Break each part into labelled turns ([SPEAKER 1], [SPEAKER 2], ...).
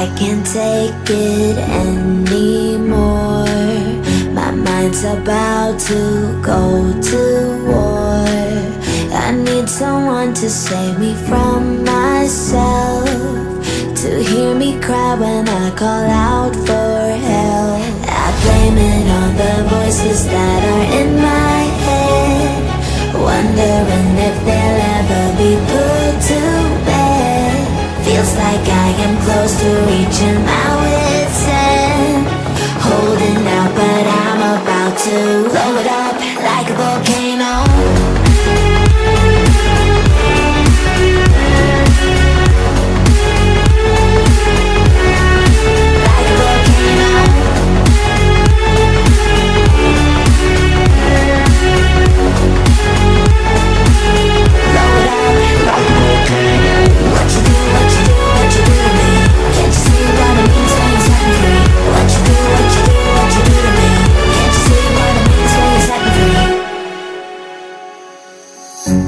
[SPEAKER 1] I can't take it anymore. My mind's about to go to war. I need someone to save me from myself, to hear me cry when I call out for help. I blame it on the voices that are in my head, wondering if they'll ever be put to bed. Feels like I am close to reaching my wit's end, holding out but I'm about to blow it up like a volcano.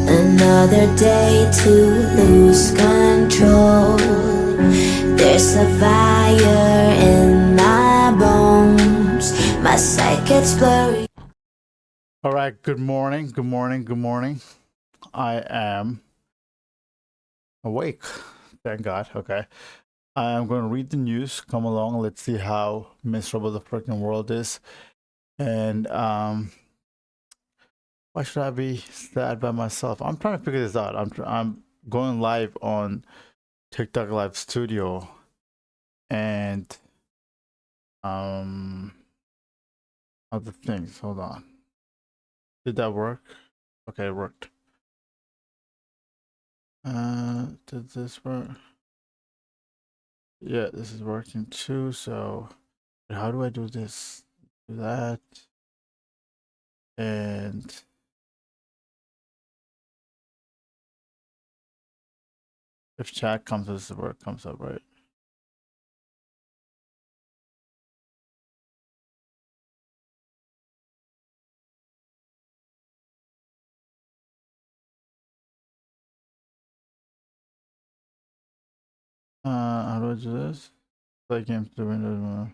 [SPEAKER 1] Another day to lose control. There's a fire in my bones. My sight gets blurry.
[SPEAKER 2] All right, good morning, good morning, good morning. I am awake, thank God. Okay, I am going to read the news. Come along, let's see how miserable the freaking world is. And why should I be sad by myself? I'm trying to figure this out. I'm going live on TikTok Live Studio, and other things. Hold on. Did that work? Okay, it worked. Did this work? Yeah, this is working too. So how do I do this? Do that. And if chat comes, this is where it comes up, right? How do I do this? Play games to the window.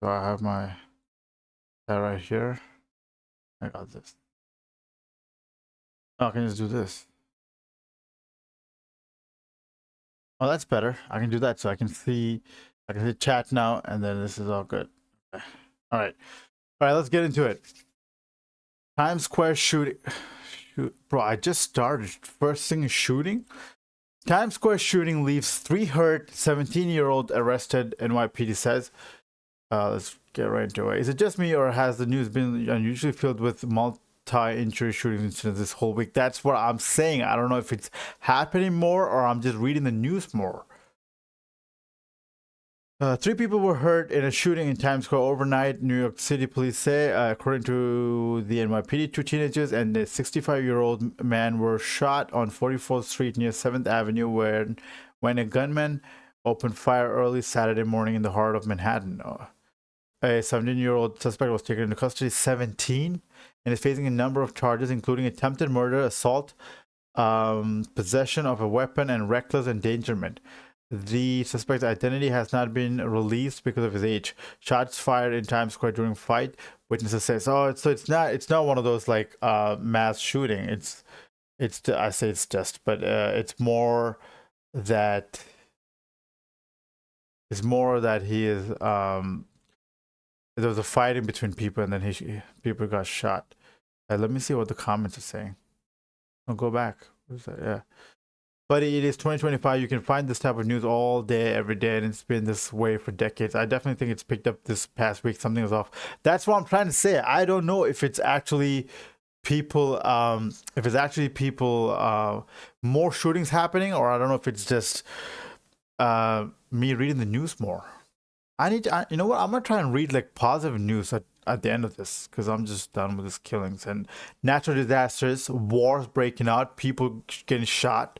[SPEAKER 2] So I have my that right here. I got this. Oh, I can just do this. Oh, that's better. I can do that, so I can see chat now, and then this is all good. Okay. All right, let's get into it. Times Square shooting. Bro, I just started. First thing is shooting. Times Square shooting leaves 3 hurt, 17-year-old arrested, NYPD says. Let's get right into it. Is it just me, or has the news been unusually filled with multi-injury shooting incidents this whole week? That's what I'm saying. I don't know if it's happening more or I'm just reading the news more. 3 people were hurt in a shooting in Times Square overnight, New York City police say. According to the NYPD, 2 teenagers and a 65-year-old man were shot on 44th Street near 7th Avenue when a gunman opened fire early Saturday morning in the heart of Manhattan. A 17-year-old suspect was taken into custody, 17, and is facing a number of charges, including attempted murder, assault, possession of a weapon, and reckless endangerment. The suspect's identity has not been released because of his age. Shots fired in Times Square during fight. Witnesses say so. So it's not one of those like mass shooting. I say it's just, but it's more that he is there was a fighting between people, and then people got shot. Let me see what the comments are saying. I'll go back. What is that? Yeah. But it is 2025. You can find this type of news all day, every day, and it's been this way for decades. I definitely think it's picked up this past week. Something is off. That's what I'm trying to say. I don't know if it's actually people, more shootings happening, or I don't know if it's just me reading the news more. You know what? I'm gonna try and read like positive news at the end of this, because I'm just done with these killings and natural disasters, wars breaking out, people getting shot.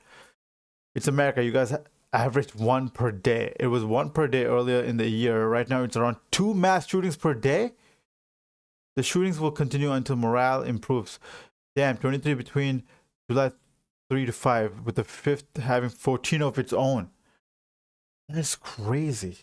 [SPEAKER 2] It's America. You guys averaged 1 per day. It was 1 per day earlier in the year. Right now, it's around 2 mass shootings per day. The shootings will continue until morale improves. Damn, 23 between July 3 to 5, with the 5th having 14 of its own. That's crazy.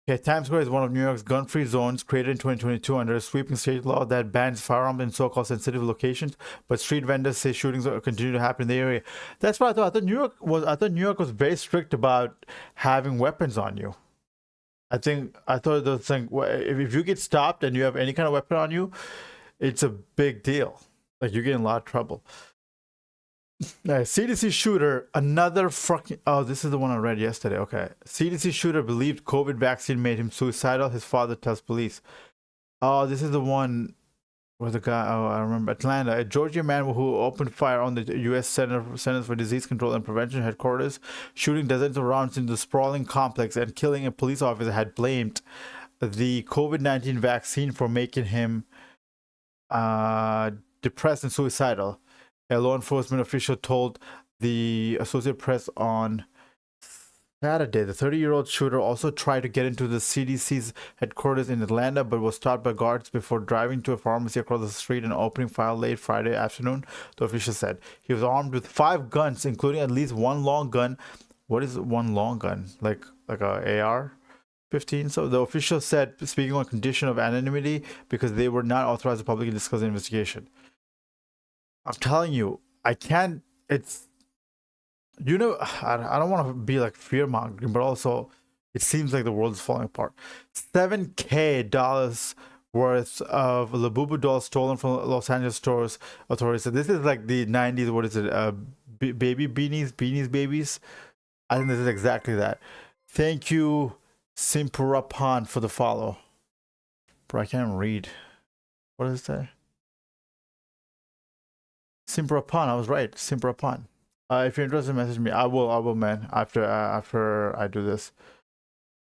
[SPEAKER 2] Okay, Times Square is one of New York's gun-free zones created in 2022 under a sweeping state law that bans firearms in so-called sensitive locations. But street vendors say shootings continue to happen in the area. That's what I thought. I thought New York was very strict about having weapons on you. I thought the thing, if you get stopped and you have any kind of weapon on you, it's a big deal. Like you get in a lot of trouble. CDC shooter, another fucking. Oh, this is the one I read yesterday. Okay. CDC shooter believed COVID vaccine made him suicidal. His father tells police. Oh, this is the one where the guy. Oh, I remember. Atlanta. A Georgia man who opened fire on the U.S. Centers for Disease Control and Prevention headquarters, shooting dozens of rounds into the sprawling complex and killing a police officer, had blamed the COVID-19 vaccine for making him depressed and suicidal. A law enforcement official told the Associated Press on Saturday. The 30-year-old shooter also tried to get into the CDC's headquarters in Atlanta, but was stopped by guards before driving to a pharmacy across the street and opening fire late Friday afternoon, the official said. He was armed with 5 guns, including at least one long gun. What is one long gun? Like a AR-15? So the official said, speaking on condition of anonymity, because they were not authorized to publicly discuss the investigation. I'm telling you, I can't. It's, I don't want to be like fear mongering, but also it seems like the world is falling apart. $7,000 worth of Labubu dolls stolen from Los Angeles stores. Authorities said this is like the 90s. What is it? Baby beanies, babies. I think this is exactly that. Thank you, Simpurapan, for the follow. Bro, I can't read. What is that? Simpurapan, I was right. Simpurapan. If you're interested, message me. I will, man. After I do this.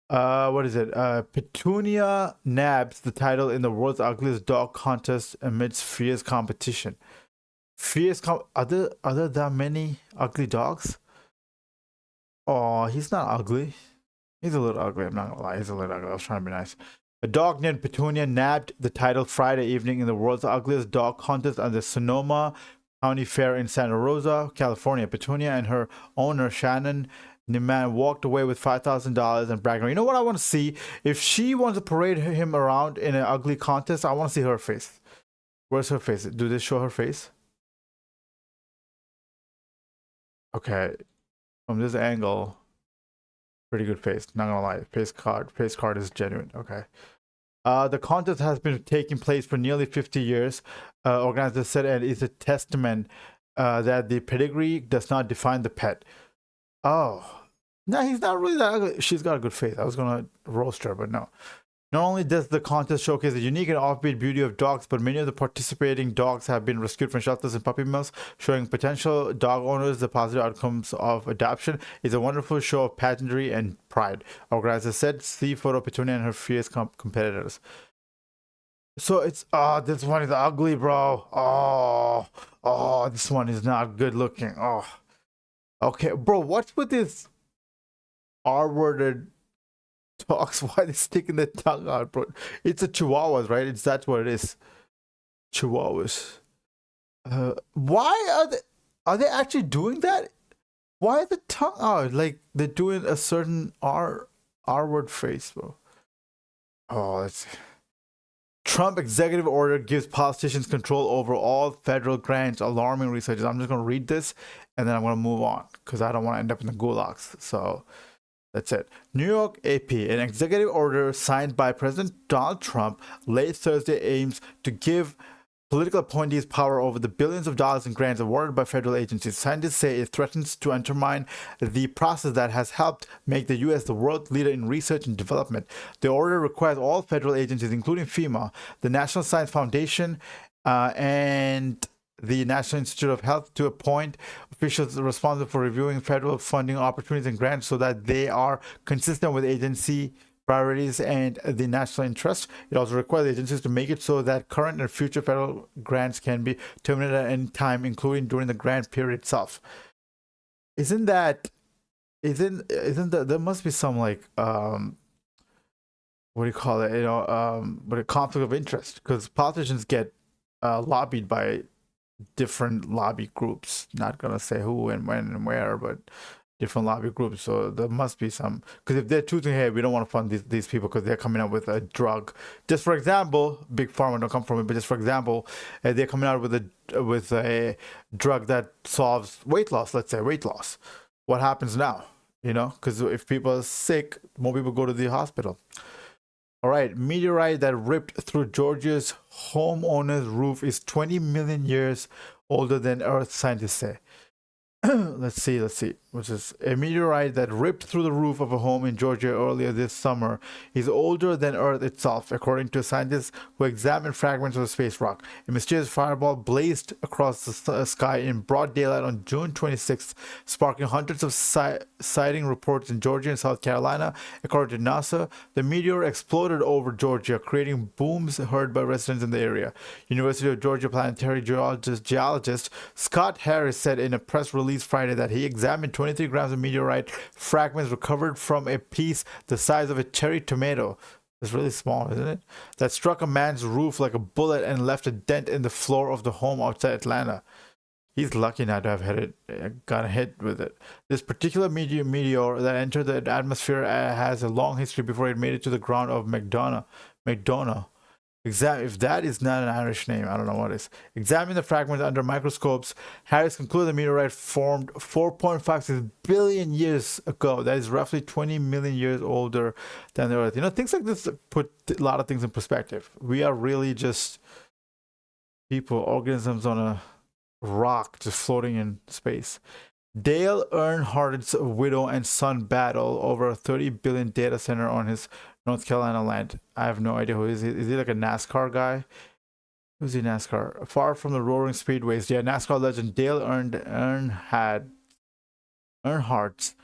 [SPEAKER 2] What is it? Petunia nabs the title in the world's ugliest dog contest amidst fierce competition. Are there that many ugly dogs? Oh, he's not ugly. He's a little ugly. I'm not gonna lie. He's a little ugly. I was trying to be nice. A dog named Petunia nabbed the title Friday evening in the world's ugliest dog contest at the Sonoma County Fair in Santa Rosa, California. Petunia and her owner, Shannon Niman, walked away with $5,000 and bragged. You know what I want to see? If she wants to parade him around in an ugly contest, I want to see her face. Where's her face? Do they show her face? Okay. From this angle, pretty good face. Not gonna lie. Face card is genuine. Okay. The contest has been taking place for nearly 50 years. Organizers said it is a testament that the pedigree does not define the pet. Oh, no, he's not really that ugly. She's got a good face. I was gonna roast her, but no. Not only does the contest showcase the unique and offbeat beauty of dogs, but many of the participating dogs have been rescued from shelters and puppy mills, showing potential dog owners the positive outcomes of adoption. It's a wonderful show of pageantry and pride. Organizers said, see photo Petunia and her fierce competitors. So it's, this one is ugly, bro. Oh, this one is not good looking. Oh, okay, bro, what's with this R-worded dogs? Why they sticking their tongue out, bro? It's a Chihuahuas, right? That's what it is. Chihuahuas. Why are they actually doing that? Why the tongue out? Like they're doing a certain R word face, bro. Oh, let's see. Trump executive order gives politicians control over all federal grants, alarming researchers. I'm just gonna read this and then I'm gonna move on because I don't want to end up in the gulags. So that's it. New York AP, an executive order signed by President Donald Trump late Thursday aims to give political appointees power over the billions of dollars in grants awarded by federal agencies. Scientists say it threatens to undermine the process that has helped make the U.S. the world leader in research and development. The order requires all federal agencies, including FEMA, the National Science Foundation, and the National Institute of Health, to appoint officials responsible for reviewing federal funding opportunities and grants so that they are consistent with agency priorities and the national interest. It also requires agencies to make it so that current and future federal grants can be terminated at any time, including during the grant period itself. Isn't there must be some like what do you call it? But a conflict of interest, because politicians get lobbied by different lobby groups. Not gonna say who and when and where, but different lobby groups. So there must be some, because if they're choosing, hey, we don't want to fund these people because they're coming out with a drug. Just for example, big pharma don't come from it, but just for example, they're coming out with a drug that solves weight loss. Let's say weight loss. What happens now? You know, because if people are sick, more people go to the hospital. All right, meteorite that ripped through Georgia's homeowner's roof is 20 million years older than Earth, scientists say. Let's see, which is a meteorite that ripped through the roof of a home in Georgia earlier this summer is older than Earth itself, according to scientists who examined fragments of the space rock. A mysterious fireball blazed across the sky in broad daylight on June 26th, sparking hundreds of sighting reports in Georgia and South Carolina. According to NASA, the meteor exploded over Georgia, creating booms heard by residents in the area. University of Georgia planetary geologist Scott Harris said in a press release Friday that he examined 23 grams of meteorite fragments recovered from a piece the size of a cherry tomato. It's really small, isn't it? That struck a man's roof like a bullet and left a dent in the floor of the home outside Atlanta. He's lucky not to have got hit with it. This particular meteor that entered the atmosphere has a long history before it made it to the ground of McDonough. If that is not an Irish name, I don't know what is. Examining the fragments under microscopes, Harris concluded the meteorite formed 4.56 billion years ago. That is roughly 20 million years older than the Earth. You know, things like this put a lot of things in perspective. We are really just people, organisms on a rock just floating in space. Dale Earnhardt's widow and son battle over a $30 billion data center on his North Carolina land. I have no idea who is he. Is he like a NASCAR guy? Who's he NASCAR? Far from the roaring speedways, yeah, NASCAR legend Dale Earnhardt.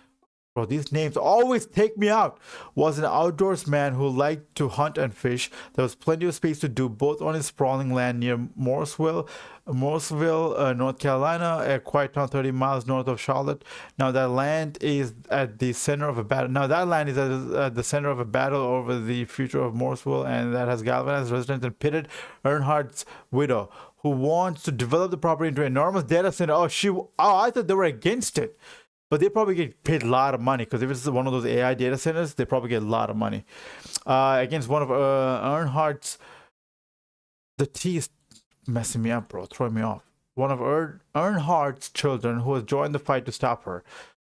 [SPEAKER 2] Bro, these names always take me out. Was an outdoors man who liked to hunt and fish. There was plenty of space to do both on his sprawling land near Morrisville, North Carolina, a quiet town 30 miles north of Charlotte. Now that land is at the center of a battle. At the center of a battle over the future of Morrisville, and that has galvanized residents and pitted Earnhardt's widow, who wants to develop the property into an enormous data center. I thought they were against it. But they probably get paid a lot of money, because if it's one of those AI data centers, they probably get a lot of money. Against one of Earnhardt's, the T is messing me up, bro, throwing me off. One of Earnhardt's children who has joined the fight to stop her.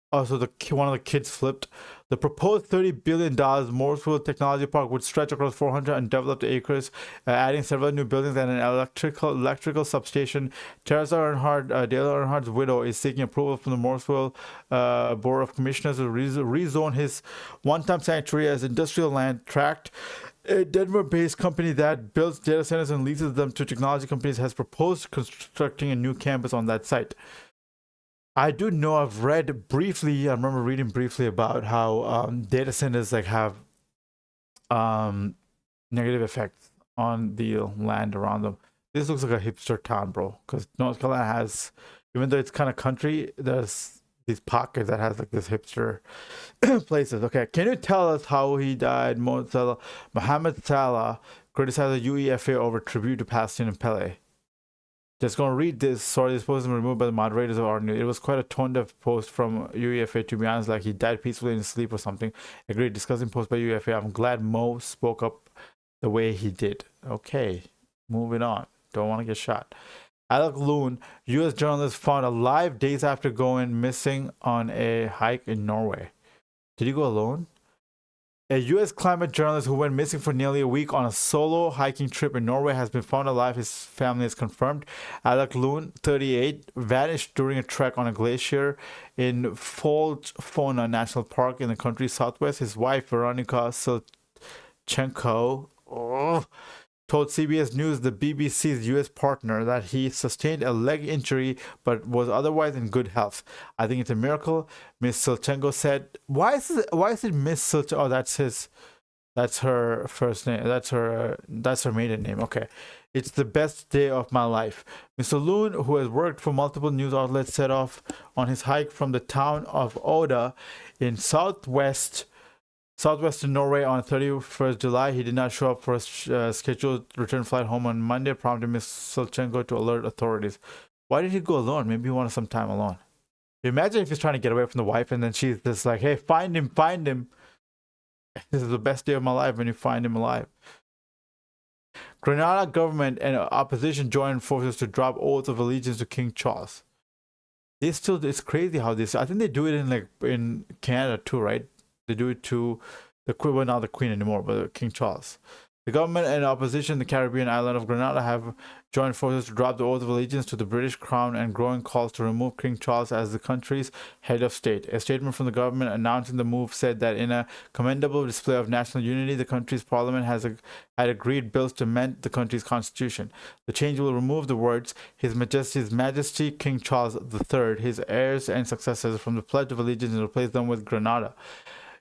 [SPEAKER 2] Also, one of the kids flipped. The proposed $30 billion Morrisville Technology Park would stretch across 400 undeveloped acres, adding several new buildings and an electrical substation. Teresa Earnhardt, Dale Earnhardt's widow, is seeking approval from the Morrisville Board of Commissioners to rezone his one-time sanctuary as industrial land tract. A Denver-based company that builds data centers and leases them to technology companies has proposed constructing a new campus on that site. I do know, I've read briefly, I remember reading briefly about how data centers have negative effects on the land around them. This looks like a hipster town, bro, because North Carolina has, even though it's kind of country, there's these pockets that has like this hipster places. Okay, can you tell us how he died? Mohammed Salah criticized the UEFA over tribute to Palestine and Pele. Just gonna read this. Sorry, this post was removed by the moderators of our news. It was quite a tone-deaf post from UEFA, to be honest, like he died peacefully in his sleep or something. A great disgusting post by UEFA. I'm glad Mo spoke up the way he did. Okay, moving on. Don't want to get shot. Alec Loon, U.S. journalist, found alive days after going missing on a hike in Norway. Did he go alone? A U.S. climate journalist who went missing for nearly a week on a solo hiking trip in Norway has been found alive, his family has confirmed. Alec Loon, 38, vanished during a trek on a glacier in Foltfonna National Park in the country's southwest. His wife, Veronica Silchenko, told CBS News, the BBC's U.S. partner, that he sustained a leg injury but was otherwise in good health. I think it's a miracle, Miss Silchenko said. Why is it Miss Silchenko? Oh, that's her first name. That's her maiden name. Okay. It's the best day of my life. Mr. Loon, who has worked for multiple news outlets, set off on his hike from the town of Oda in southwestern Norway on 31st July. He did not show up for a scheduled return flight home on Monday, prompting Ms. Silchenko to alert authorities. Why did he go alone? Maybe he wanted some time alone. Imagine if he's trying to get away from the wife and then she's just like, hey, find him, find him. This is the best day of my life when you find him alive. Grenada government and opposition joined forces to drop oath of allegiance to King Charles. It's crazy how this, I think they do it in Canada too, right? They do it to the queen, well, not the queen anymore, but King Charles. The government and opposition in the Caribbean island of Grenada have joined forces to drop the oath of allegiance to the British crown and growing calls to remove King Charles as the country's head of state. A statement from the government announcing the move said that in a commendable display of national unity, the country's parliament had agreed bills to amend the country's constitution. The change will remove the words His Majesty King Charles III, his heirs and successors from the Pledge of Allegiance and replace them with Grenada.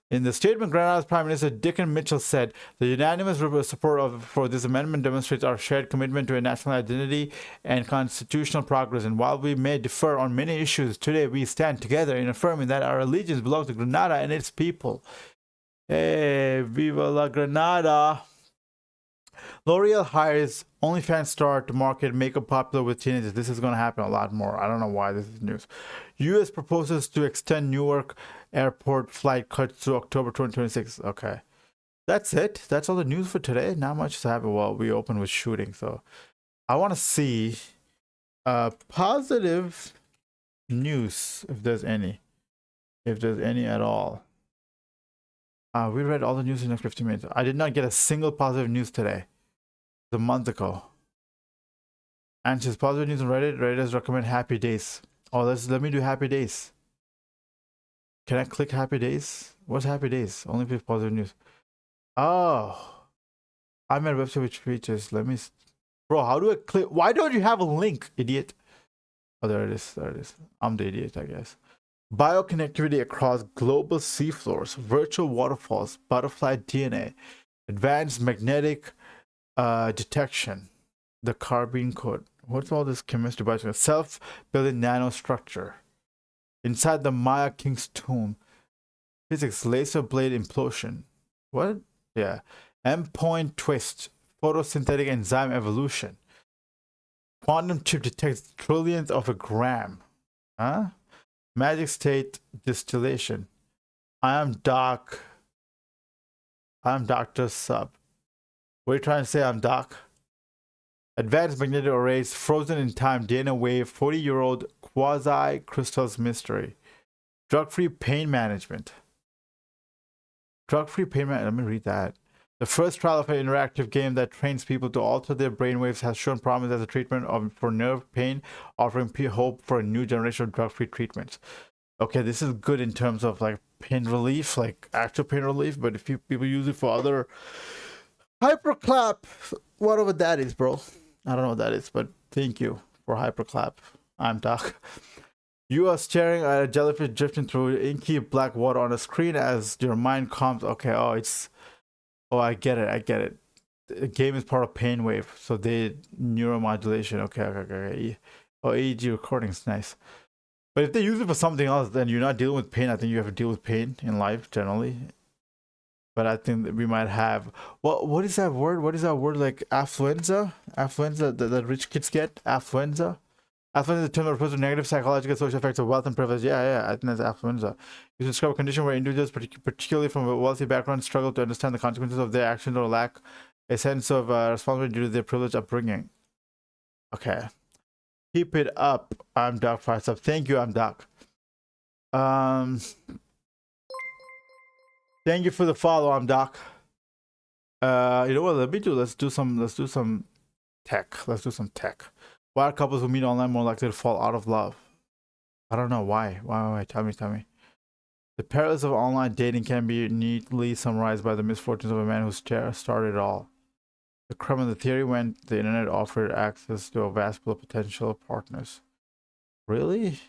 [SPEAKER 2] In the statement, Grenada's Prime Minister Dickon Mitchell said, the unanimous support for this amendment demonstrates our shared commitment to a national identity and constitutional progress. And while we may differ on many issues, today we stand together in affirming that our allegiance belongs to Grenada and its people. Hey, viva la Grenada! L'Oreal hires OnlyFans star to market makeup popular with teenagers. This is going to happen a lot more. I don't know why this is news. U.S. proposes to extend Newark airport flight cuts to October 2026. Okay. That's it. That's all the news for today. Not much to happen. Well, we open with shooting. So I want to see positive news, if there's any. If there's any at all. We read all the news in the next 15 minutes. I did not get a single positive news today. A month ago. And she's positive news on Reddit. Redditors recommend Happy Days. Oh, let me do Happy Days. Can I click Happy Days? What's Happy Days? Only with positive news. Oh, I'm at a website which features. Let me, bro. How do I click? Why don't you have a link, idiot? Oh, there it is. There it is. I'm the idiot, I guess. Bioconnectivity across global seafloors, virtual waterfalls, butterfly DNA, advanced magnetic detection, the carbine code. What's all this chemistry? Self-building nanostructure. Inside the Maya King's tomb. Physics, laser blade implosion. What? Yeah. Endpoint twist. Photosynthetic enzyme evolution. Quantum chip detects trillions of a gram. Huh? Magic state distillation. I am Doc. I'm Dr. Sub. What are you trying to say? I'm Doc. Advanced magnetic arrays, frozen in time, DNA wave, 40-year-old quasi crystals mystery. Drug-free pain management. Drug-free pain management. Let me read that. The first trial of an interactive game that trains people to alter their brainwaves has shown promise as a treatment for nerve pain, offering hope for a new generation of drug-free treatments. Okay, this is good in terms of like pain relief, like actual pain relief, but if people use it for other hyperclap, whatever that is, bro. I don't know what that is, but thank you for hyperclap. I'm Doc. You are staring at a jellyfish drifting through inky black water on a screen as your mind calms. Okay, oh, I get it. I get it. The game is part of pain wave, so they neuromodulation. Okay. Oh, EEG recordings, nice. But if they use it for something else, then you're not dealing with pain. I think you have to deal with pain in life generally. But I think that we might have. What is that word? What is that word like affluenza? Affluenza that rich kids get? Affluenza? Affluenza is a term that refers to negative psychological and social effects of wealth and privilege. Yeah, I think that's affluenza. You describe a condition where individuals, particularly from a wealthy background, struggle to understand the consequences of their actions or lack a sense of responsibility due to their privileged upbringing. Okay. Keep it up. I'm Doc Firesub. Thank you, I'm Doc. Thank you for the follow, I'm Doc. You know what? Let's do some tech. Let's do some tech. Why are couples who meet online more likely to fall out of love? I don't know why. Why? Tell me. The perils of online dating can be neatly summarized by the misfortunes of a man who started it all. The crumb of the theory went the internet offered access to a vast pool of potential partners. Really?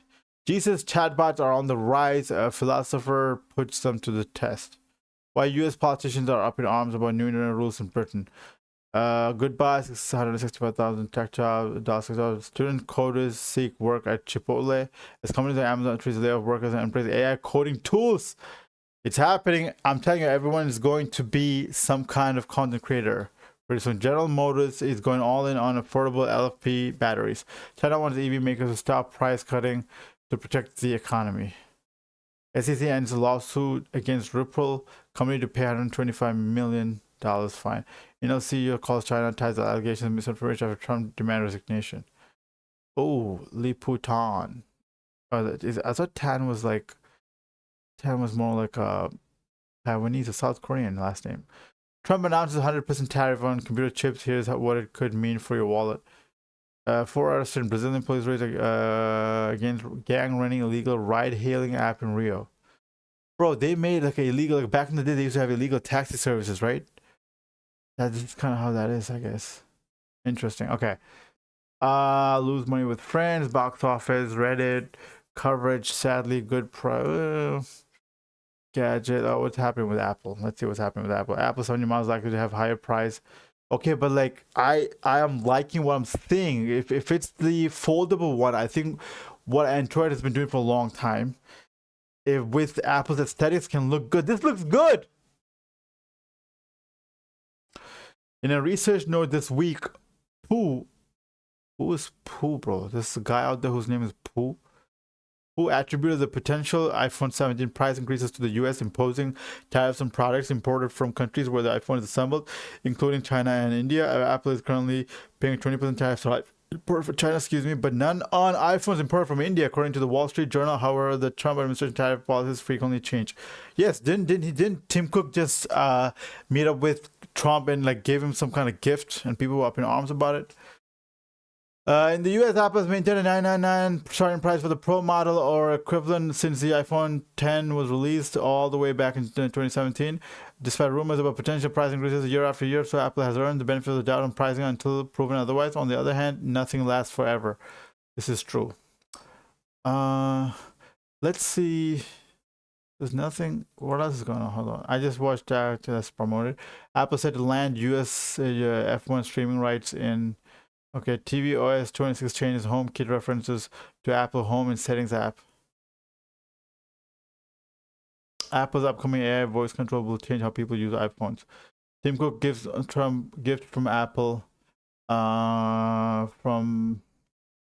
[SPEAKER 2] Jesus chatbots are on the rise. A philosopher puts them to the test. Why U.S. politicians are up in arms about new internet rules in Britain. Goodbye, 665,000 tech jobs. Student coders seek work at Chipotle. As companies like Amazon treat lay off workers and embrace AI coding tools. It's happening. I'm telling you, everyone is going to be some kind of content creator. Pretty soon, General Motors is going all in on affordable LFP batteries. China wants EV makers to stop price cutting to protect the economy. SEC ends a lawsuit against Ripple company to pay $125 million fine. Intel CEO calls China ties the allegations of misinformation after Trump demand resignation. Oh, Liputan. I thought Tan was more like a Taiwanese or South Korean last name. Trump announces 100% tariff on computer chips. Here's what it could mean for your wallet. 4 arrests in Brazilian police raid against gang running illegal ride-hailing app in Rio. Bro, they made like a illegal, like back in the day, they used to have illegal taxi services, right? That's kind of how that is, I guess. Interesting. Okay. Lose money with friends, box office, Reddit, coverage, sadly, good gadget. Oh, what's happening with Apple? Let's see what's happening with Apple. Apple 70 miles likely to have higher price. Okay, but like I am liking what I'm seeing. If it's the foldable one, I think what Android has been doing for a long time, if with Apple's aesthetics can look good. This looks good. In a research note this week, who is Pooh, bro? This guy out there whose name is Pooh, who attributed the potential iPhone 17 price increases to the US imposing tariffs on products imported from countries where the iPhone is assembled, including China and India. Apple is currently paying 20% tariffs on imported from China, but none on iPhones imported from India, according to the Wall Street Journal. However, the Trump administration tariff policies frequently change. Yes, didn't Tim Cook just meet up with Trump and like gave him some kind of gift, and people were up in arms about it? In the US, Apple has maintained a $999 starting price for the Pro model or equivalent since the iPhone X was released all the way back in 2017. Despite rumors about potential price increases year after year, so Apple has earned the benefit of the doubt on pricing until proven otherwise. On the other hand, nothing lasts forever. This is true. Let's see. There's nothing. What else is going on? Hold on. I just watched that. That's promoted. Apple said to land US F1 streaming rights in. Okay, tvOS 26 changes HomeKit references to Apple Home and Settings app. Apple's upcoming AI voice control will change how people use iPhones. Tim Cook gives Trump gift from Apple from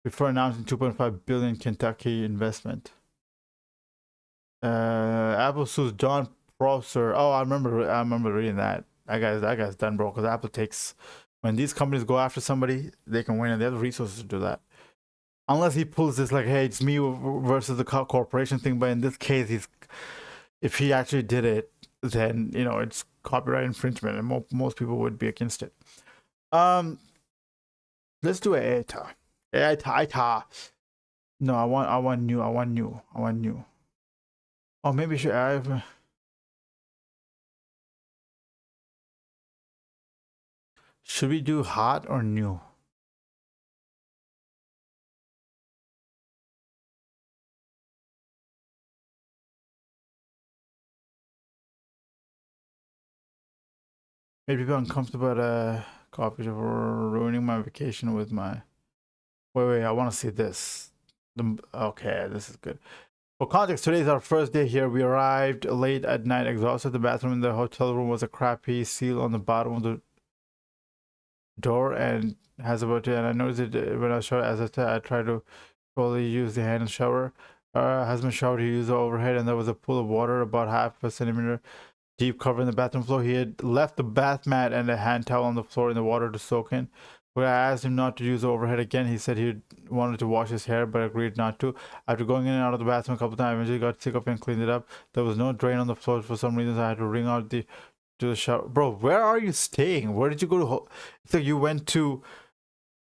[SPEAKER 2] before announcing $2.5 billion Kentucky investment. Apple sues John Prosser. Oh, I remember reading that. That guy's done, bro. Because Apple takes. When these companies go after somebody, they can win, and they have the resources to do that. Unless he pulls this like, hey, it's me versus the corporation thing. But in this case, if he actually did it, then it's copyright infringement, and most people would be against it. Let's do AITA. No, I want new. Oh, maybe should I have. Should we do hot or new? Made people uncomfortable at coffee shop for ruining my vacation with my. Wait, I want to see this. Okay, this is good. For context, today is our first day here. We arrived late at night, exhausted. The bathroom in the hotel room was a crappy seal on the bottom of the door and has about it. And I noticed it when I was showering. As I tried to fully use the hand shower. Husband showered. He used the overhead, and there was a pool of water about half a centimeter deep covering the bathroom floor. He had left the bath mat and a hand towel on the floor in the water to soak in. When I asked him not to use the overhead again, he said he wanted to wash his hair, but agreed not to. After going in and out of the bathroom a couple times, I eventually got sick of it and cleaned it up. There was no drain on the floor for some reason, so I had to wring out to the shower. Bro, where are you staying? Where did you go to? It's like you went to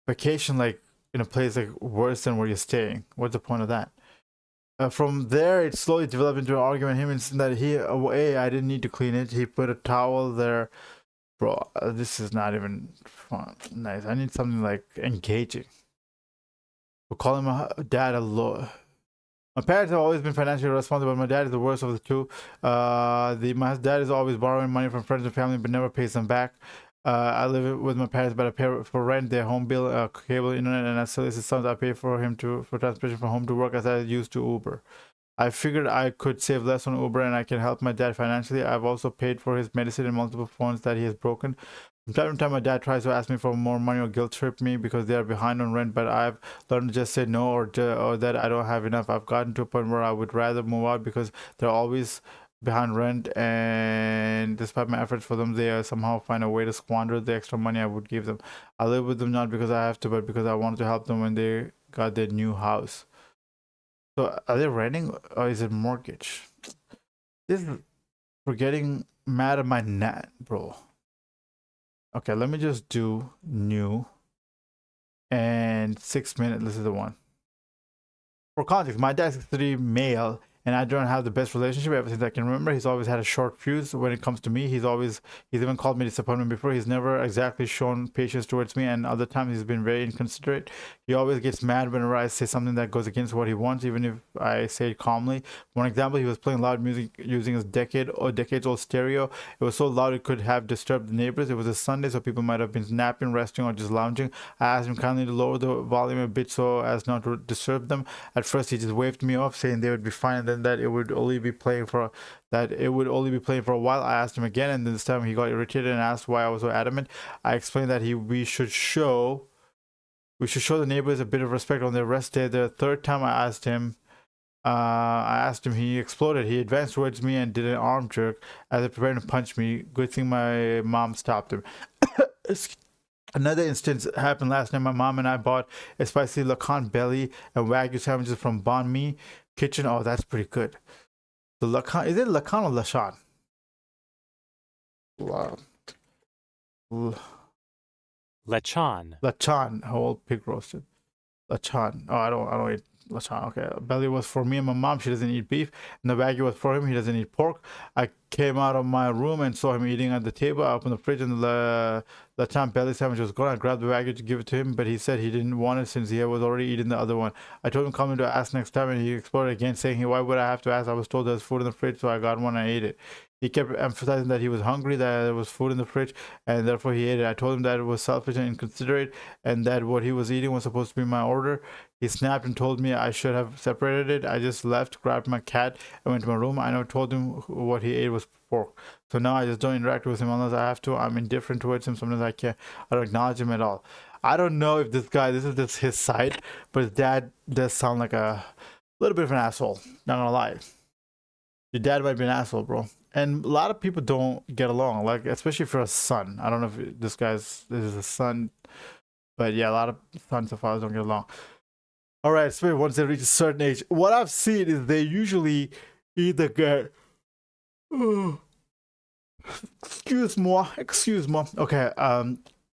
[SPEAKER 2] vacation, like in a place like worse than where you're staying. What's the point of that? From there, it slowly developed into an argument. Him and that I didn't need to clean it. He put a towel there. Bro, this is not even fun. Nice. I need something like engaging. We're calling my dad a My parents have always been financially responsible, but my dad is the worst of the two. My dad is always borrowing money from friends and family, but never pays them back. I live with my parents, but I pay for rent, their home bill, cable, internet, and as solicit sums I pay for him for transportation from home to work as I used to Uber. I figured I could save less on Uber and I can help my dad financially. I've also paid for his medicine and multiple phones that he has broken. From time to time, my dad tries to ask me for more money or guilt trip me because they are behind on rent, but I've learned to just say no, or that I don't have enough. I've gotten to a point where I would rather move out because they're always behind rent, and despite my efforts for them, they somehow find a way to squander the extra money I would give them. I live with them not because I have to, but because I wanted to help them when they got their new house. So are they renting or is it mortgage? This is for getting mad at my net, bro. Okay, let me just do new and 6 minutes. This is the one. For context, my dad's 3 male and I don't have the best relationship ever since I can remember. He's always had a short fuse when it comes to me. He's even called me disappointment before. He's never exactly shown patience towards me, and other times he's been very inconsiderate. He always gets mad whenever I say something that goes against what he wants, even if I say it calmly. One example, he was playing loud music using his decades old stereo. It was so loud it could have disturbed the neighbors. It was a Sunday, so people might have been napping, resting, or just lounging. I asked him kindly to lower the volume a bit so as not to disturb them. At first, he just waved me off, saying they would be fine, and then that it would only be playing for a while. I asked him again, and this time he got irritated and asked why I was so adamant. I explained that we should show the neighbors a bit of respect on their rest day. The third time I asked him, he exploded. He advanced towards me and did an arm jerk as if preparing to punch me. Good thing my mom stopped him. Another instance happened last night. My mom and I bought a spicy Lacan belly and Wagyu sandwiches from Banh Mi Kitchen. Oh, that's pretty good. The Lacan, is it Lacan or Lashan?
[SPEAKER 3] Lechon.
[SPEAKER 2] Lachan, whole pig roasted. Lachan. Oh, I don't eat lachan. Okay, belly was for me and my mom. She doesn't eat beef. And the Wagyu was for him. He doesn't eat pork. I came out of my room and saw him eating at the table. I opened the fridge and the lachan belly sandwich was gone. I grabbed the Wagyu to give it to him, but he said he didn't want it since he was already eating the other one. I told him coming to ask next time, and he exploded again, saying, why would I have to ask? I was told there's food in the fridge, so I got one and I ate it. He kept emphasizing that he was hungry, that there was food in the fridge, and therefore he ate it. I told him that it was selfish and inconsiderate, and that what he was eating was supposed to be my order. He snapped and told me I should have separated it. I just left, grabbed my cat, and went to my room. I never told him what he ate was pork. So now I just don't interact with him unless I have to. I'm indifferent towards him. Sometimes I can't. I don't acknowledge him at all. I don't know if this is just his side, but his dad does sound like a little bit of an asshole. Not gonna lie. Your dad might be an asshole, bro. And a lot of people don't get along, like especially if you're a son. I don't know if this is a son, but yeah, a lot of sons and fathers don't get along. All right, especially once they reach a certain age. What I've seen is they usually either get excuse me. Okay,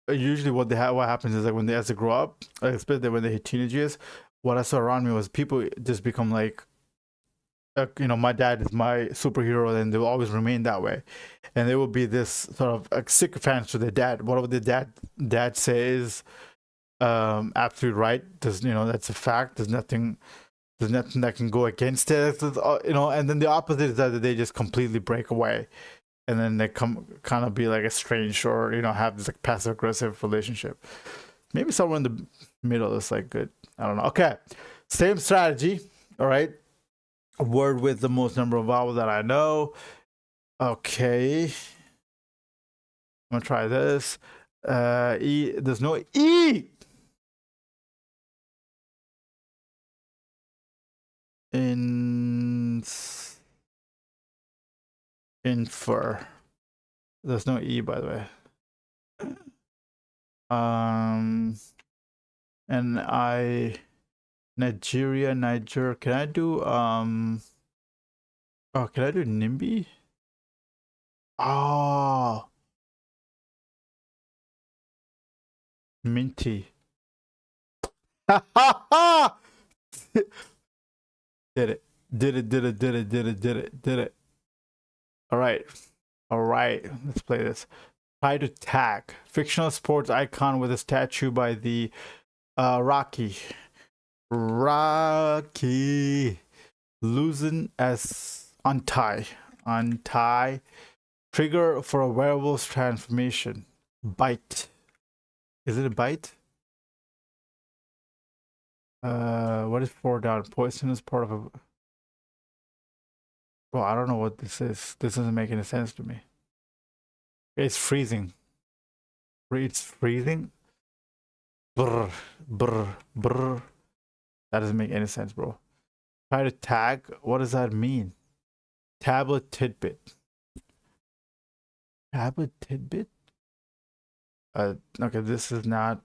[SPEAKER 2] usually what happens is like as they grow up, especially when they hit teenage years, what I saw around me was people just become like, my dad is my superhero, and they will always remain that way, and they will be this sort of like sycophants to their dad. Whatever the dad says, absolutely right. That's a fact. There's nothing that can go against it. And then the opposite is that they just completely break away, and then they kind of be like estranged, or have this like passive aggressive relationship. Maybe somewhere in the middle is like good. I don't know. Okay, same strategy. All right. A word with the most number of vowels that I know. Okay. I'm gonna try this. E. There's no E. Infer. There's no E, by the way. And Niger. Can I do can I do NIMBY? Oh, minty. Did it. All right. Let's play this. Try to tag. Fictional sports icon with a statue by the Rocky. Loosen as untie. Trigger for a werewolf's transformation. Bite. Is it a bite? What is 4 down? Poison is part of a. Well, I don't know what this is. This doesn't make any sense to me. It's freezing. It's freezing. Brr, brr, brr. That doesn't make any sense, bro. Try to tag. What does that mean? Tablet tidbit. Tablet tidbit? Okay, this is not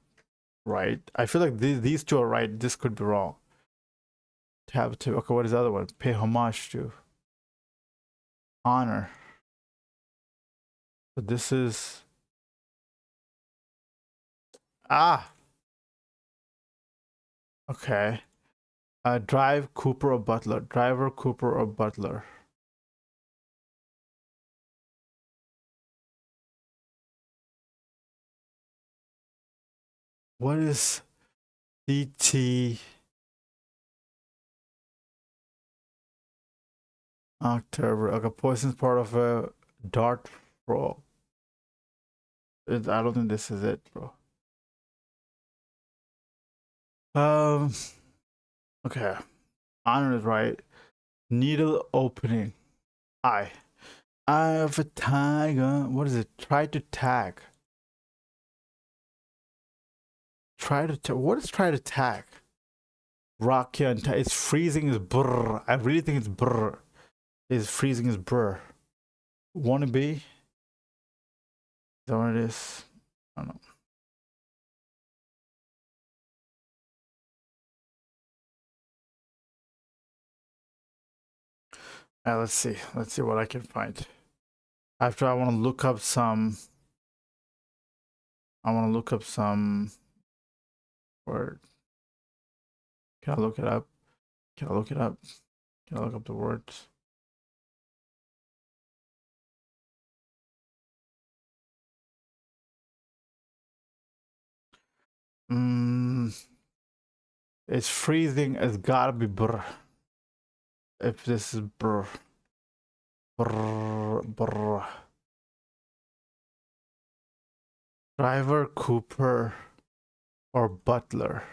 [SPEAKER 2] right. I feel like these two are right. This could be wrong. Tablet tidbit. Okay, what is the other one? Pay homage to. Honor. So this is. Ah! Okay. Drive, Cooper, or Butler. Driver, Cooper, or Butler. What is CT October? Okay, poison's part of a dart throw. I don't think this is it, bro. Okay. Honor is right. Needle opening. Eye of a tiger. What is it? Try to tag. What is try to tag? Rocky and it's freezing is brr. I really think it's brr. Is freezing is brr. Wannabe? Is that what it is? I don't know. Let's see. Let's see what I can find. After I want to look up some. I want to look up some word. Can I look it up? Can I look it up? Can I look up the words? It's freezing. It's gotta be brr. If this is brr. Brr, brr. Driver, Cooper, or Butler.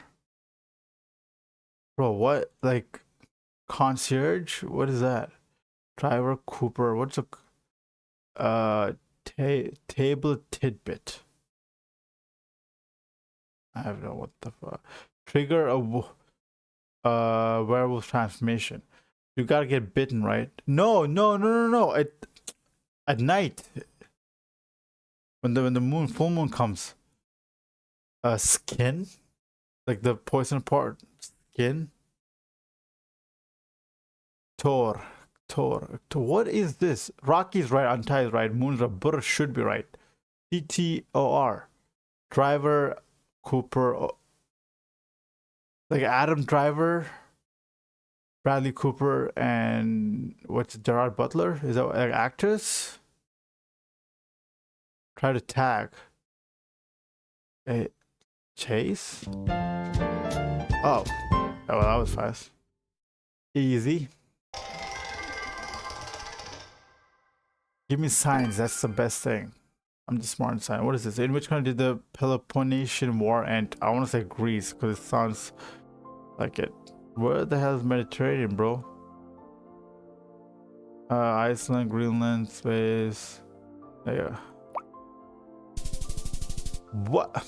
[SPEAKER 2] Bro, what? Like, concierge? What is that? Driver, Cooper. What's a table tidbit? I don't know what the fuck. Trigger a werewolf transformation. You gotta get bitten, right? No. At night, when the full moon comes. Skin, like the poison part. Skin. Tor. What is this? Rocky's right. Untie is right. Moon's right. Burr should be right. CTOR. Driver. Cooper. Like Adam Driver. Bradley Cooper and what's Gerard Butler? Is that like actors? Try to tag. Chase? Oh, well, that was fast. Easy. Give me signs. That's the best thing. I'm the smart sign. What is this? In which country did the Peloponnesian War end? I want to say Greece because it sounds like it. Where the hell is Mediterranean, bro? Iceland, Greenland, space. Yeah. What?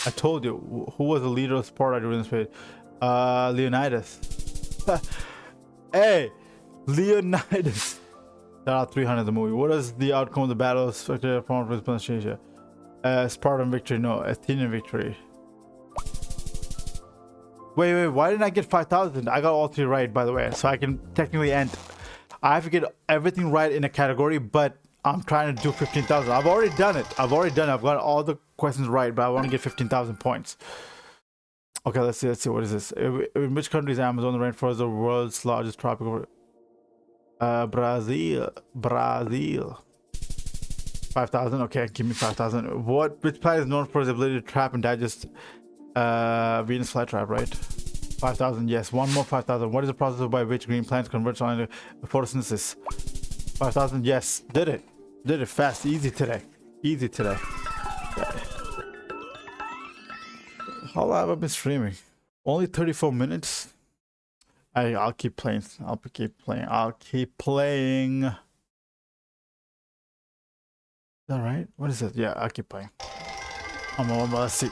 [SPEAKER 2] I told you. Who was the leader of Sparta during this period? Leonidas. Hey, Leonidas. Shout out 300 the movie. What is the outcome of the battle of Spectator from Peloponnesian? Spartan victory. No, Athenian victory. Wait. Why didn't I get 5,000? I got all three right, by the way. So I can technically end. I have to get everything right in a category, but I'm trying to do 15,000. I've already done it. I've got all the questions right, but I want to get 15,000 points. Okay, let's see. What is this? In which country is Amazon the rainforest, the world's largest tropical? Brazil. 5,000. Okay, give me 5,000. Which planet is known for its ability to trap and digest? Venus flytrap, right? 5,000. Yes, one more 5,000. What is the process by which green plants convert sunlight to photosynthesis? 5,000. Yes, did it fast. Easy today. Okay. How long have I been streaming? Only 34 minutes. I'll keep playing. I'll keep playing. Is that right? What is it? Yeah, I'll keep playing. Let's see.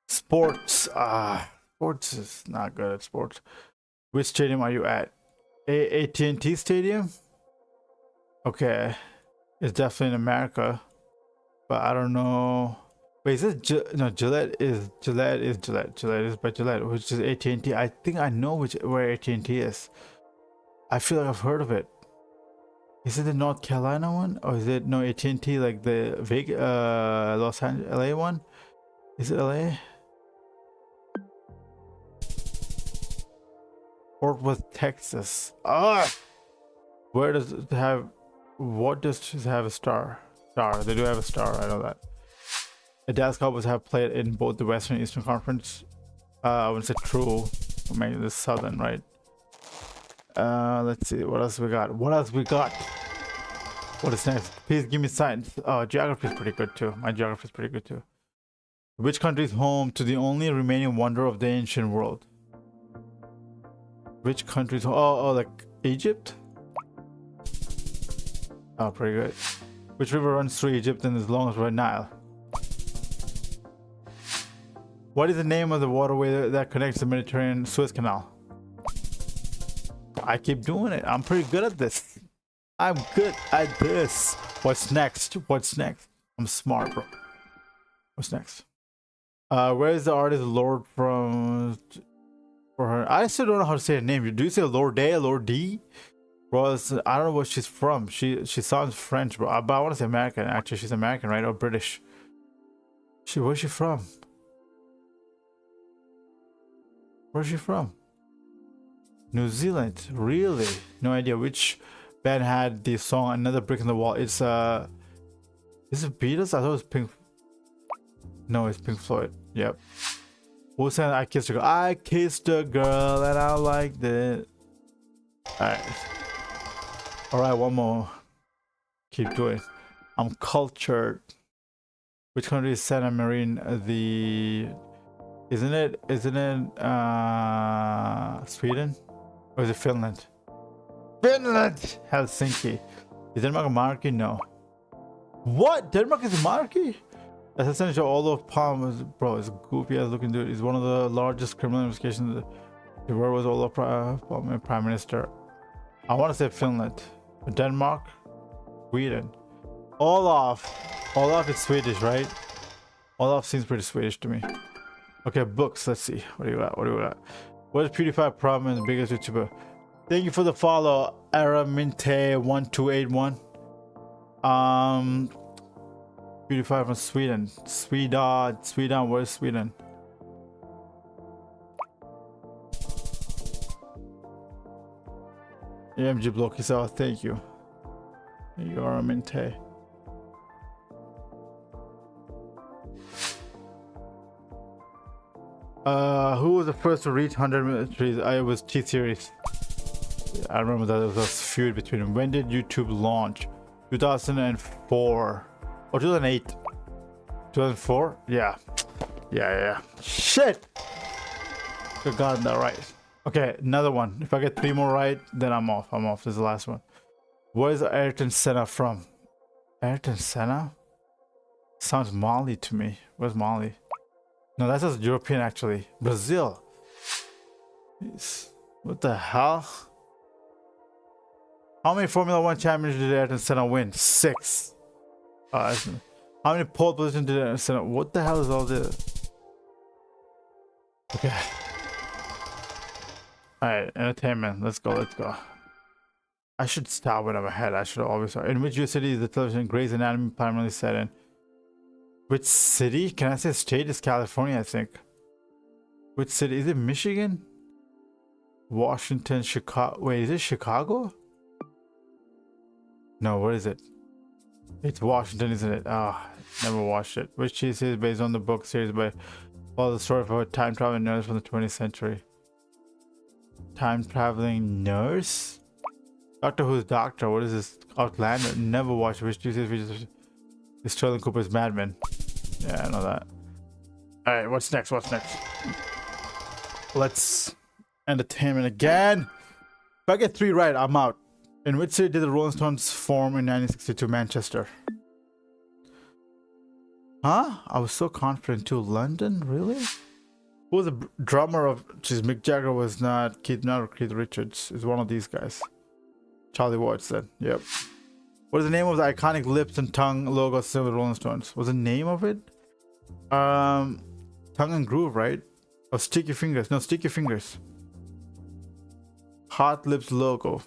[SPEAKER 2] Sports. Sports is not good at sports. Which stadium are you at? AT&T Stadium? Okay. It's definitely in America. But I don't know. Wait, is it no, Gillette is Gillette is by Gillette, which is AT&T. I think I know where AT&T is. I feel like I've heard of it. Is it the North Carolina one? Or is it no AT&T like the Los Angeles LA one? Is it LA? Fort Worth, Texas. Where does it have? What does it have a star? They do have a star. I know that. The Dallas Cowboys have played in both the Western and Eastern Conference. I wouldn't say true. Or maybe the Southern, right? Let's see. What else we got? What is next? Please give me science. Oh, geography is pretty good too. My geography is pretty good too. Which country is home to the only remaining wonder of the ancient world? Which country is home? Oh, like Egypt? Oh, pretty good. Which river runs through Egypt and is long as Red Nile? What is the name of the waterway that connects the Mediterranean Suez Canal? I keep doing it. I'm pretty good at this. I'm good at this. What's next? I'm smart, bro. What's next? Where is the artist Lord from? For her, I still don't know how to say her name. Do you say Lord D? Bro, I don't know where she's from. She sounds French, bro. But I want to say American. Actually, she's American, right? Or British. Where's she from? Where's she from? New Zealand. Really? No idea which band had the song Another Brick in the Wall. It's is it Beatles? I thought it was Pink. No, it's Pink Floyd. Yep. Who said I kissed a girl? I kissed a girl and I liked it. Alright, one more. Keep doing. I'm cultured. Which country is Santa Marine? Isn't it Sweden? Or is it Finland? Finland! Helsinki. Is Denmark a monarchy? No. What? Denmark is a monarchy? That's essentially all of Palm. Bro, it's goofy as looking dude. He's one of the largest criminal investigations. The world was all of Palm Prime Minister. I want to say Finland. Denmark? Sweden. Olaf is Swedish, right? Olaf seems pretty Swedish to me. Okay, books. Let's see. What do you got? What is PewDiePie problem and the biggest YouTuber? Thank you for the follow, Araminte1281. PewDiePie from Sweden. Sweden. Where's Sweden? AMG Block is out. Thank you. You are Araminte. Who was the first to reach 100 trees? I was T-Series. I remember that there was a feud between them. When did YouTube launch? 2004 or 2008? 2004? Yeah. Shit! Good God, that right. Okay, another one. If I get 3 more right, then I'm off. This is the last one. Where is Ayrton Senna from? Ayrton Senna? Sounds Mali to me. Where's Mali? No, that's just European actually. Brazil. Jeez. What the hell? How many Formula 1 championships did Ayrton Senna win? 6. How many pole positions did Ayrton Senna? What the hell is all this? Okay. Alright, entertainment. Let's go. I should start when I'm ahead. I should always start. In which city is the television Grey's Anatomy primarily set in? Which city? Can I say state? Is California, I think. Which city? Is it Michigan? Washington, Chicago. Wait, is it Chicago? No, what is it? It's Washington, isn't it? Never watched it. Which series is based on the book series by the story of a time traveling nurse from the 20th century? Time traveling nurse? Doctor Who's Doctor? What is this? Outlander? Never watched. Which series features Sterling Cooper's Mad Men? Yeah, I know that. Alright, what's next? Let's entertainment again. If I get 3 right, I'm out. In which city did the Rolling Stones form in 1962? Manchester. Huh? I was so confident too. London? Really? Who was the drummer of... Jeez, Mick Jagger was not Keith Richards. It's one of these guys. Charlie Watts then. Yep. What is the name of the iconic lips and tongue logo associated with Rolling Stones? What's the name of it? Tongue and Groove, right? Or Sticky Fingers. No, Sticky Fingers. Hot Lips logo.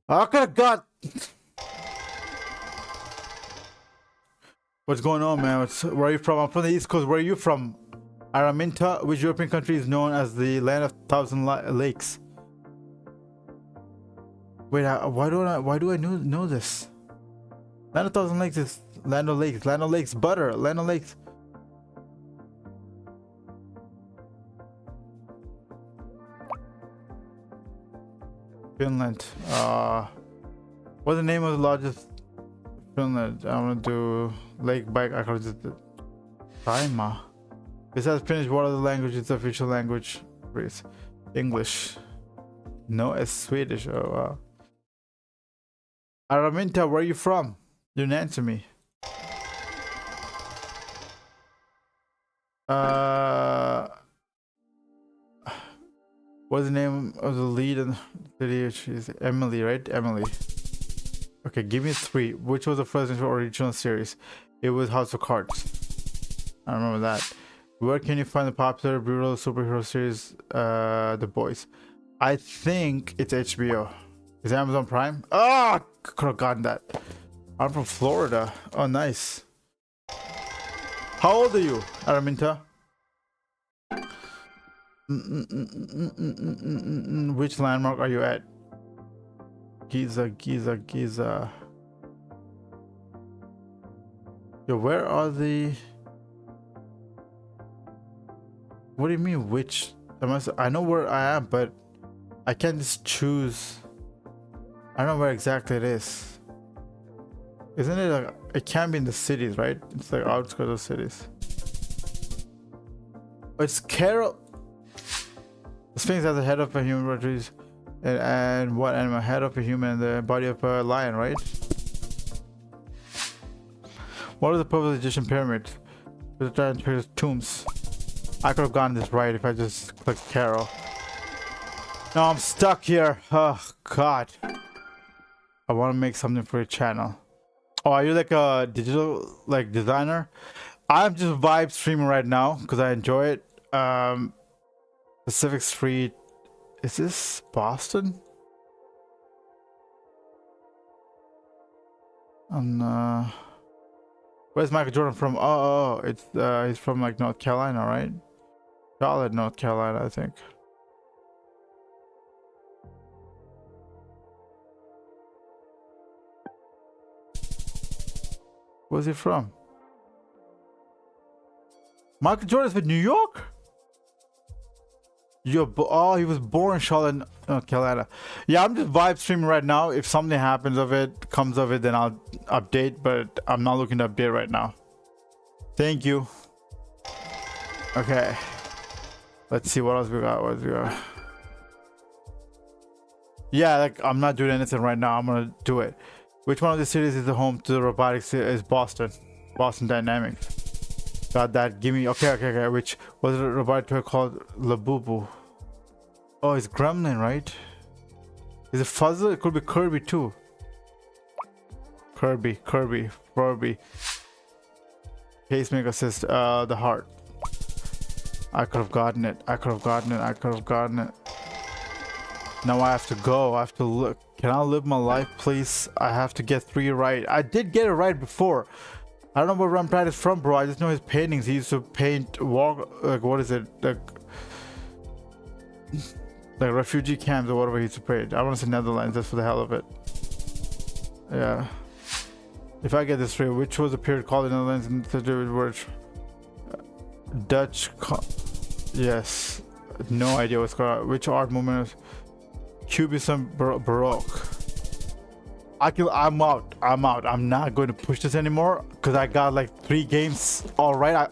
[SPEAKER 2] I could have got... What's going on, man? Where are you from? I'm from the East Coast. Where are you from? Araminta, which European country is known as the land of thousand lakes? Wait, why do I know this? Land of thousand lakes is land of lakes. Land of lakes, butter. Land of lakes. Finland. What's the name of the largest Finland? I'm gonna do lake bike. I call it the Taima. Besides Finnish, what other language is the official language? English. No, it's Swedish. Oh wow. Araminta, where are you from? You didn't answer me. What's the name of the lead in the video? She's Emily, right? Emily. Okay, give me 3. Which was the first original series? It was House of Cards. I remember that. Where can you find the popular brutal superhero series, The Boys? I think it's HBO. Is it Amazon Prime? Oh, could have gotten that. I'm from Florida. Oh, nice. How old are you, Araminta? Which landmark are you at? Giza. Yo, where are the... What do you mean, which? I know where I am, but I can't just choose. I don't know where exactly it is. Isn't it like... It can't be in the cities, right? It's like outskirts of cities. It's Carol. The Sphinx has the head of a human, and what animal? Head of a human and the body of a lion, right? What is the purpose of the Egyptian pyramid? The tombs. I could have gotten this right if I just clicked Carol. No, I'm stuck here. Oh God. I want to make something for your channel. Oh, are you like a digital designer? I'm just vibe streaming right now because I enjoy it. Pacific Street. Is this Boston? And where's Michael Jordan from? Oh, it's he's from like North Carolina, right? Charlotte, North Carolina, I think. Where's he from? Michael Jordan's from New York? Oh, he was born in Charlotte, North Carolina. Yeah, I'm just vibe streaming right now. If something happens of it, comes of it, then I'll update. But I'm not looking to update right now. Thank you. Okay. Let's see what else we got. Yeah, like I'm not doing anything right now. I'm gonna do it. Which one of the cities is the home to the robotics? Is Boston. Boston Dynamics. Got that. Give me. Okay. Which was a robotic toy called Labubu? Oh, it's Gremlin, right? Is it Fuzzle? It could be Kirby too. Kirby. Pacemaker assist. The heart. I could have gotten it. Now I have to go. I have to look. Can I live my life, please? I have to get 3 right. I did get it right before. I don't know where Rembrandt is from, bro. I just know his paintings. He used to paint what is it? Like refugee camps or whatever he used to paint. I want to say Netherlands just for the hell of it. Yeah. If I get this straight, which was the period called the Netherlands in the word? Dutch. Yes. No idea what's going on. Which art movement is Cubism, Baroque? I'm out. I'm not going to push this anymore because I got like 3 games all right.